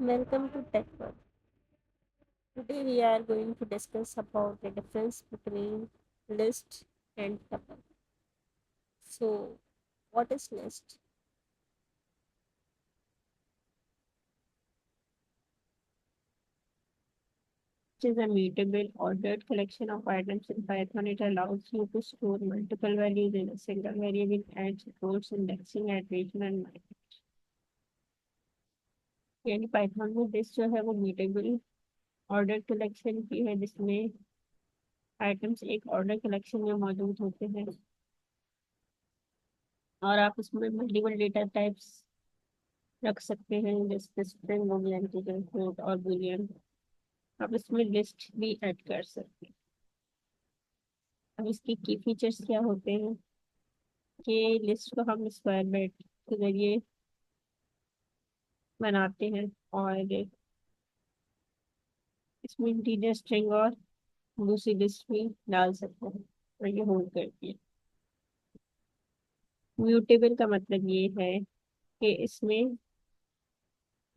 Welcome to Tech World. Today we are going to discuss about the difference between list and tuple. So, what is list? Which is a mutable ordered collection of items in Python. It allows you to store multiple values in a single variable and supports indexing, iteration and mining. यानी Python में list जो है वो mutable order collection की है, जिसमें items एक order collection में मौजूद होते हैं और आप उसमें मल्टीपल डेटा टाइप्स रख सकते हैं, जैसे स्ट्रिंग हो गया, इंटीजर, फ्लोट और बूलियन। आप इसमें लिस्ट भी ऐड कर सकते हैं। अब इसके की फीचर्स क्या होते हैं कि लिस्ट को हम स्क्वायर ब्रैकेट के जरिए बनाते हैं और इसमें इंटीजर, स्ट्रिंग और दूसरी लिस्ट भी डाल सकते हैं और ये होल्ड करती है। म्यूटेबल का मतलब ये है कि इसमें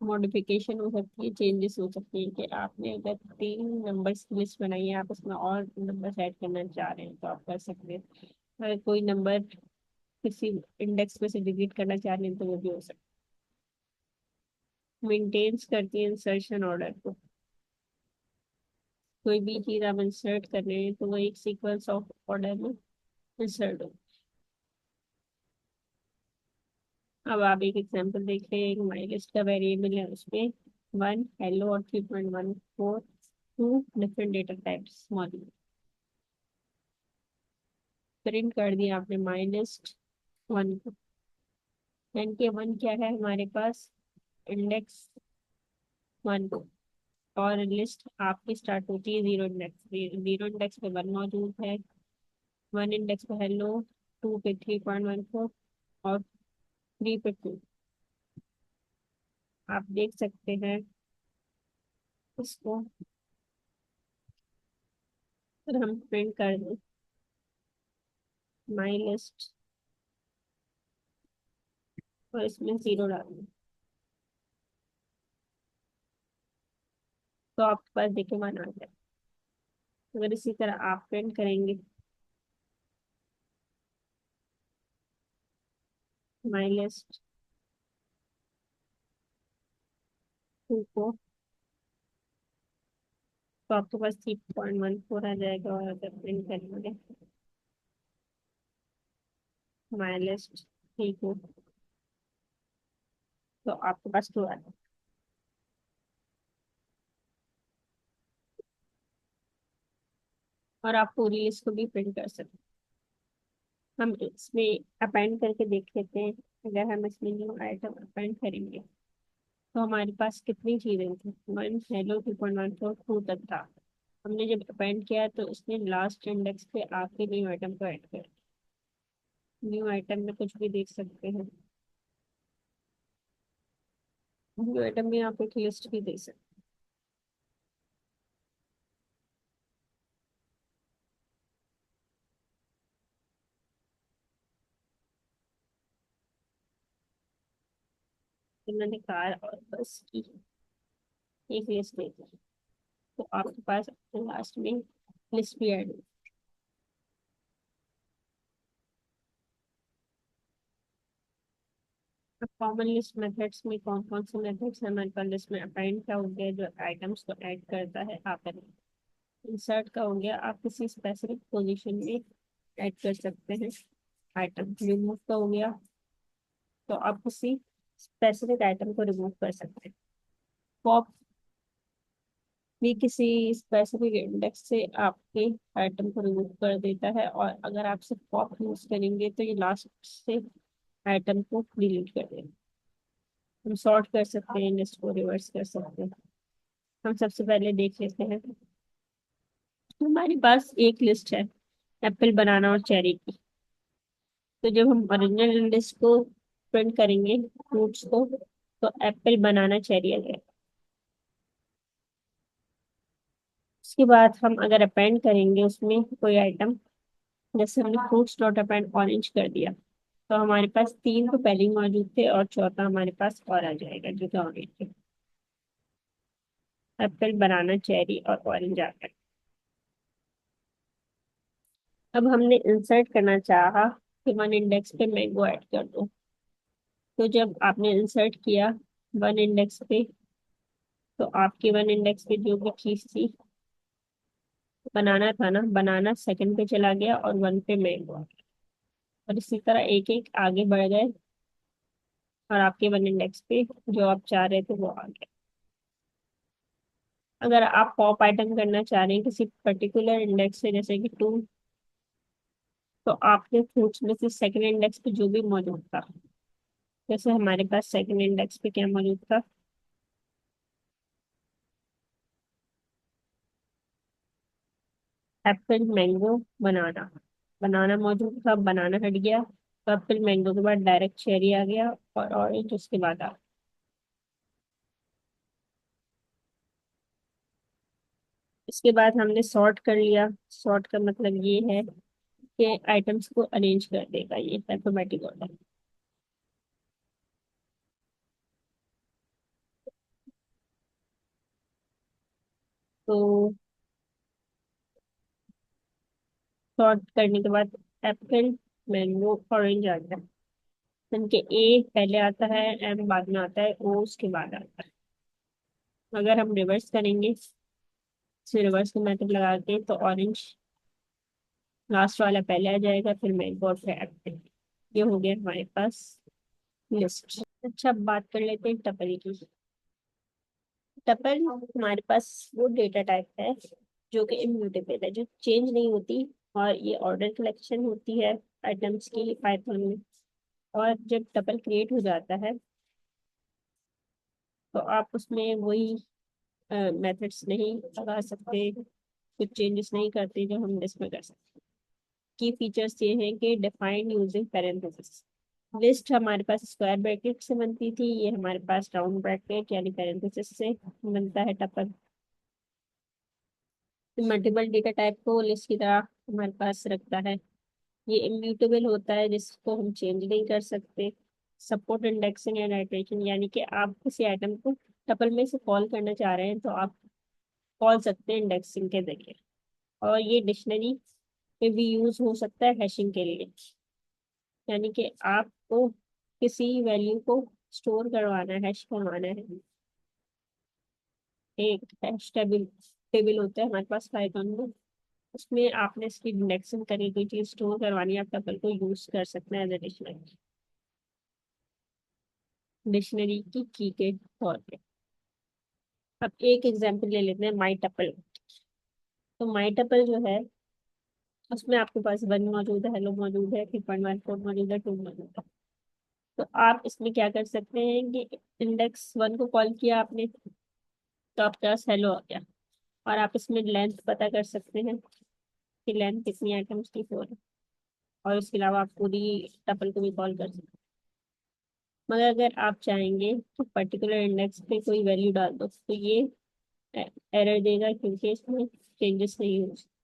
मॉडिफिकेशन हो सकती है, चेंजेस हो सकती है। कि आपने अगर 3 नंबर्स की लिस्ट बनाई है, आप उसमें और नंबर ऐड करना चाह रहे हैं तो आप कर सकते हैं। अगर कोई नंबर किसी इंडेक्स में से डिलीट करना चाह रहे हैं तो वो भी हो सकता है। मेंटेन्स करती है इंसर्शन ऑर्डर को। कोई भी चीज आप इंसर्ट कर रहे हैं तो वो एक सीक्वेंस ऑफ ऑर्डर में इंसर्ट हो। अब आप एक एग्जांपल देख रहे हैं, एक माई लिस्ट का वेरिएबल है, उसमें 1 हेलो और 3.14 टू डिफरेंट डेटा टाइप्स मौजूद। प्रिंट कर दिया आपने माई लिस्ट 1 को। एन के 1 क्या है हमारे पास? इंडेक्स 1 को। और लिस्ट आपकी स्टार्ट होती है 0 इंडेक्स। 0 इंडेक्स पे 1 मौजूद है, 1 इंडेक्स पे हेलो, 2 पे 3.14 और 3 पे 2। आप देख सकते हैं इसको। फिर हम प्रिंट कर दें माई लिस्ट और इसमें 0 डाल दें, तो आपके पास देखिए मान आ जाए। अगर इसी तरह आप प्रिंट करेंगे माई लिस्ट 2 को, तो आपके पास 3.14 आ जाएगा। और अगर प्रिंट करेंगे माई लिस्ट 3 को, तो आपके पास 2 आ जाएगा। और आप पूरी लिस्ट को भी प्रिंट कर सकते हैं। हम इसमें अपेंड करके देख लेते हैं। अगर हम इसमें न्यू आइटम अपेंड करेंगे तो हमारे पास कितनी चीजें थी? 1 हेलो 2.14 2 तक था। हमने जब अपेंड किया तो इसने लास्ट इंडेक्स पे आके न्यू आइटम को ऐड कर। न्यू आइटम में कुछ भी देख सकते हैं। न्यू आइटम में आप एक लिस्ट भी दे सकते हैं। मैंने कार और बस की एक लिस्ट दे दी, तो आपके पास लास्ट में लिस्ट भी ऐड। अब कॉमन लिस्ट मेथड्स में कौन कौन से मेथड्स हैं हमारे पास? लिस्ट में अपेंड का हो गया, जो आइटम्स को ऐड करता है आप। इंसर्ट का हो गया, आप किसी स्पेसिफिक पोजीशन में ऐड कर सकते हैं आइटम। रिमूव का हो गया, तो आप किसी स्पेसिफिक आइटम को रिमूव कर सकते हैं। पॉप भी किसी स्पेसिफिक इंडेक्स से आपके आइटम को रिमूव कर देता है, और अगर आप सिर्फ पॉप यूज करेंगे तो ये लास्ट से आइटम को डिलीट कर देगा। हम सॉर्ट कर सकते हैं, लिस्ट को रिवर्स कर सकते हैं। हम सबसे पहले देख लेते हैं, हमारे पास एक लिस्ट है एप्पल, बनाना और चेरी की। तो जब हम ओरिजिनल लिस्ट को प्रिंट करेंगे फ्रूट्स को, तो एप्पल, बनाना, चेरी आ जाएगा। उसके बाद हम अगर अपेंड करेंगे उसमें कोई आइटम, जैसे हमने फ्रूट्स डॉट अपेंड ऑरेंज कर दिया, तो हमारे पास 3 तो पहले ही मौजूद थे और चौथा हमारे पास और आ जाएगा जो कि ऑरेंज है। एप्पल, बनाना, चेरी और ऑरेंज आ गया। अब हमने इंसर्ट करना चाहा कि वन इंडेक्स पे मैंगो ऐड कर दो। तो जब आपने इंसर्ट किया वन इंडेक्स पे, तो आपके वन इंडेक्स पे जो भी चीज थी, बनाना था ना, बनाना सेकंड पे चला गया और वन पे मैंगो आ गया। और इसी तरह एक एक आगे बढ़ गए और आपके वन इंडेक्स पे जो आप चाह रहे थे वो आ गया। अगर आप पॉप आइटम करना चाह रहे हैं किसी पर्टिकुलर इंडेक्स से, जैसे कि 2, तो आपके फ्रूट्स में से सेकंड इंडेक्स पे जो भी मौजूद था, जैसे हमारे पास सेकंड इंडेक्स पे क्या मौजूद था, एप्पल, मैंगो, बनाना। बनाना मौजूद था, बनाना हट गया, तो एप्पल मैंगो के बाद डायरेक्ट चेरी आ गया और ऑरेंज उसके बाद आ। इसके बाद हमने सॉर्ट कर लिया। सॉर्ट का मतलब ये है कि आइटम्स को अरेंज कर देगा ये अल्फाबेटिक ऑर्डर। तो सॉर्ट करने के बाद एप्पल, मैंगो, ऑरेंज आ गया। इनके ए पहले आता है, एम बाद में आता है, ओ उसके बाद आता है। अगर हम रिवर्स करेंगे, इसे रिवर्स का मेथड लगा के, तो ऑरेंज लास्ट वाला पहले आ जाएगा, फिर मैंगो और फिर एप्पल। ये हो गया हमारे पास लिस्ट। अच्छा, अब बात कर लेते हैं टपल की। टपल हमारे पास वो डेटा टाइप है जो कि इम्यूटेबल है, जो चेंज नहीं होती, और ये ऑर्डर कलेक्शन होती है आइटम्स की पाइथन में। और जब टपल क्रिएट हो जाता है, तो आप उसमें वही मेथड्स नहीं लगा सकते, कुछ चेंजेस नहीं करते जो हम लिस्ट में कर सकते। की फीचर्स ये हैं कि डिफाइंड यूजिंग पैरेंथेसिस। लिस्ट हमारे पास स्क्वायर ब्रैकेट से बनती थी, ये हमारे पास राउंड ब्रैकेट यानी पैरेंथेसिस से बनता है टपल। मल्टीपल डेटा टाइप को लिस्ट की तरह हमारे पास रखता है। ये इम्यूटेबल होता है, जिसको हम चेंज नहीं कर सकते। सपोर्ट इंडेक्सिंग एंड आइटरेशन, यानी कि आप किसी आइटम को टपल में से कॉल करना चाह रहे हैं तो आप कॉल सकते हैं इंडेक्सिंग के जरिए। और ये डिक्शनरी में भी यूज हो सकता है हैशिंग के लिए, यानी कि आपको किसी वैल्यू को स्टोर करवाना है, हैश करवाना है। एक हैश टेबल टेबल होता है हमारे पास पाइथन में, उसमें आपने इसकी इंडेक्सिंग करी कोई चीज स्टोर करवानी है, आप टपल को यूज कर सकते हैं एज ए डिक्शनरी, डिक्शनरी की के तौर पे। अब एक एग्जांपल ले लेते हैं माई टपल। तो माई टपल जो है, उसमें आपके पास वन मौजूद है, हेलो मौजूद है, 3.14 मौजूद है, 2 मौजूद है। तो आप इसमें क्या कर सकते हैं कि इंडेक्स वन को कॉल किया आपने, तो आपके पास हेलो आ गया। और आप इसमें लेंथ पता कर सकते हैं कि लेंथ कितनी आइटम्स की 4 है। और उसके अलावा आप पूरी टपल को भी कॉल कर सकते हैं। मगर अगर आप चाहेंगे कि पर्टिकुलर इंडेक्स पे कोई वैल्यू डाल दो, तो ये एरर देगा, क्योंकि इसमें चेंजेस नहीं हो सकते।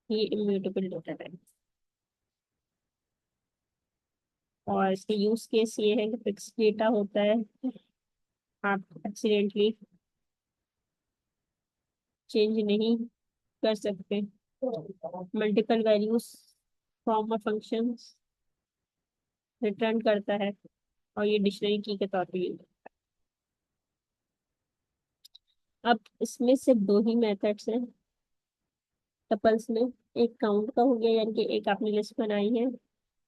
ये इम्यूटेबल डेटा टाइप। और इसके यूज केस ये है कि फिक्स डेटा होता है, आप एक्सीडेंटली चेंज नहीं कर सकते। Multiple values form of functions return करता है, और ये डिक्शनरी की के तौर पे यूज। अब इसमें सिर्फ दो ही मेथड्स हैं टपल्स में। एक काउंट का हो गया, यानी कि एक आपने लिस्ट बनाई है,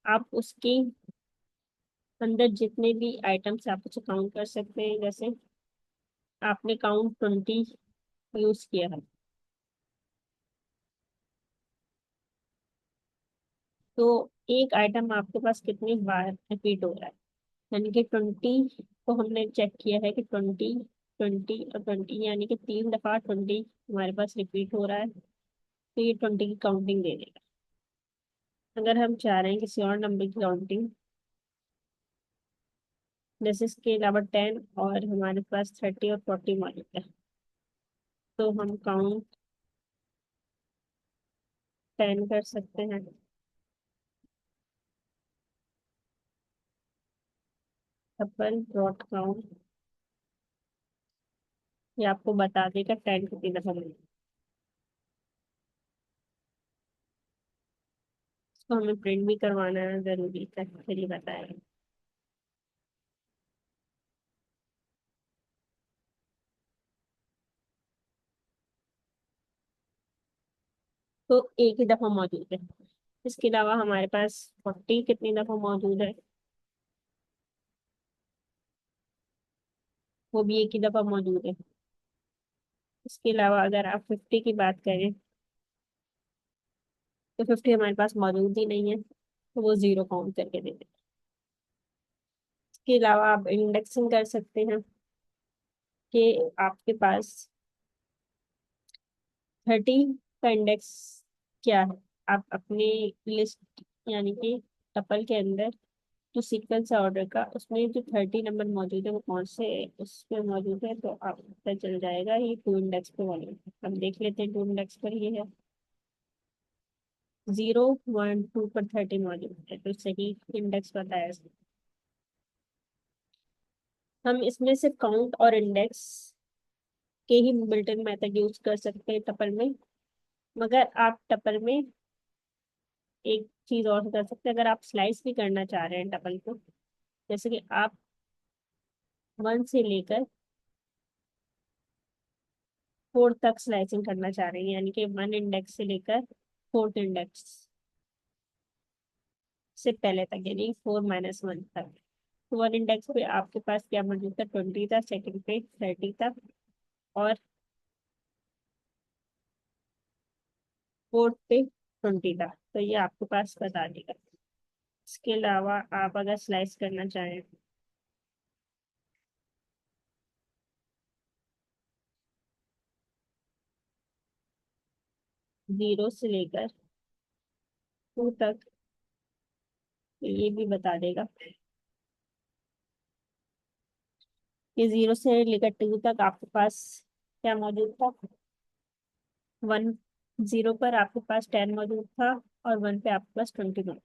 आप उसके अंदर जितने भी आइटम्स आप उसे काउंट कर सकते हैं। जैसे आपने काउंट 20 यूज किया है, तो एक आइटम आपके पास कितनी बार रिपीट हो रहा है, यानी कि 20 को हमने चेक किया है कि 20, 20 और 20, यानी कि 3 दफा 20 हमारे पास रिपीट हो रहा है, तो ये 20 की काउंटिंग दे देगा। अगर हम चाह रहे हैं किसी और नंबर की काउंटिंग, जैसे इसके अलावा 10 और हमारे पास 30 और 40 मौजूद है, तो हम काउंट 10 कर सकते हैं। टपल डॉट काउंट ये आपको बता देगा 10 कितनी दफा मिलेगा। इसको हमें प्रिंट भी करवाना है जरूरी है, चलिए बताएगा। तो एक ही दफा मौजूद है। इसके अलावा हमारे पास 40 कितनी दफा मौजूद है, वो भी एक ही दफा मौजूद है। इसके अलावा अगर आप 50 की बात करें तो 50 हमारे पास मौजूद ही नहीं है, तो वो जीरो काउंट करके दे दें। इसके अलावा आप इंडेक्सिंग कर सकते हैं कि आपके पास 30 का इंडेक्स क्या है। आप अपनी लिस्ट यानी कि टपल के अंदर जो सीक्वेंस है ऑर्डर का, उसमें जो 30 नंबर मौजूद है वो कौन से उसमें मौजूद है, तो आप पता चल जाएगा ये टू इंडेक्स पे वाले हैं। हम देख लेते हैं टू इंडेक्स पर ये है 0 1 2 पर 30 मौजूद है, तो सही इंडेक्स बताया इसने। हम इसमें से काउंट और इंडेक्स के ही बिल्टन मेथड यूज कर सकते हैं टपल में। मगर आप टपल में एक चीज और कर सकते हैं, अगर आप स्लाइस भी करना चाह रहे हैं टपल को, जैसे कि आप 1 से लेकर 4 तक स्लाइसिंग करना चाह रहे हैं, यानी कि 1 इंडेक्स से लेकर 4th इंडेक्स से पहले तक, यानी 4 - 1 तक। तो 1 इंडेक्स पे आपके पास क्या मौजूद था, 20 था, सेकंड पे 30 था, और 4th पे 20 था। तो ये आपके पास बता देगा। इसके अलावा आप अगर स्लाइस करना चाहें 0 से लेकर 2 तक, तो ये भी बता देगा कि 0 से लेकर 2 तक आपके पास क्या मौजूद था। 1 0 पर आपके पास 10 मौजूद था, और 1 पे आपके पास 20 मौजूद।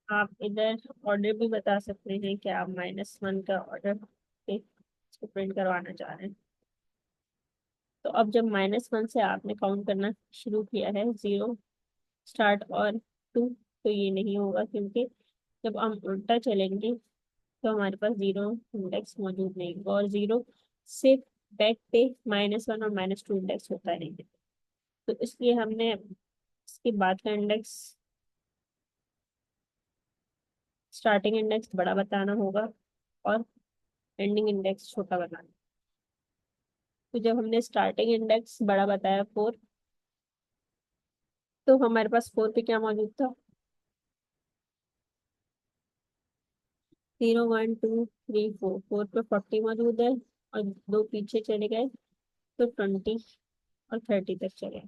आप इधर ऑर्डर भी बता सकते हैं कि आप -1 का ऑर्डर पे इसको प्रिंट करवाना चाह रहे हैं। तो अब जब -1 से आपने काउंट करना शुरू किया है, 0 स्टार्ट और 2, तो ये नहीं होगा, क्योंकि जब हम उल्टा चलेंगे तो हमारे पास 0 इंडेक्स मौजूद नहीं होगा, और 0 से बैक पे -1 और -2 इंडेक्स होता नहीं है। तो इसलिए हमने इसके बाद का इंडेक्स, स्टार्टिंग इंडेक्स बड़ा बताना होगा और एंडिंग इंडेक्स छोटा बताना। तो जब हमने स्टार्टिंग इंडेक्स बड़ा बताया 4, तो हमारे पास 4 पे क्या मौजूद था, 0 1 2 3 4, 4 पे 40 मौजूद है, और दो पीछे चले गए तो 20 और 30 तक चले।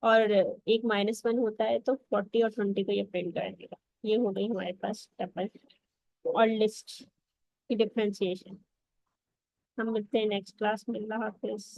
और एक -1 होता है तो 40 और 20 को ये प्रिंट कर देगा। ये हो गई हमारे पास टपल और लिस्ट की डिफ्रेंसिएशन। हम मिलते हैं नेक्स्ट क्लास में। अल्लाह हाफिज।